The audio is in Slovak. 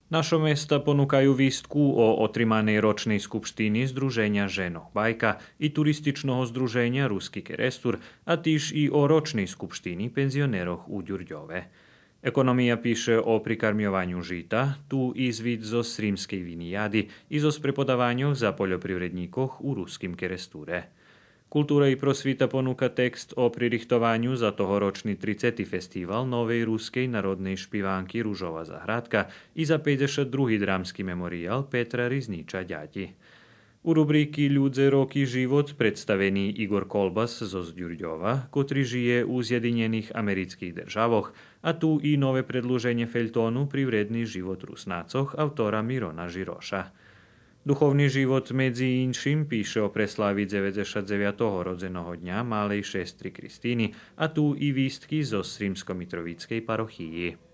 Našo mesta ponúkajú výstku o otrimanej ročnej skupštiny Združenia Ženo Bajka i turističného združenia Ruský Kerestur a tiež i o ročnej skupštiny penzioneroch u Ďurďove. Ekonomia píše o prikarmňovaniu žita, tu i zvid zo Srímskej vinijady i zo sprepodavanjoch za poljoprivredníkoch u Ruskim Kerestúre. Kultúra i prosvita ponúka text o pririchtovanju za tohoročný 30. festival novej ruskej narodnej špivánky Ružova zahradka i za 52. drámsky memoriál Petra Rizniča ďati. U rubriky Ľudze roky život predstavený Igor Kolbas zo Zdjurďova, ktorý žije u Zjedinjených amerických državoch, a tu i nové predĺženie feľtónu Privredný život Rusnácoch autora Mirona Žiroša. Duchovný život medzi inším píše o preslávi 99. rodzeného dňa malej šestry Kristíny a tu i výstky zo Srímsko-Mitrovickej parochii.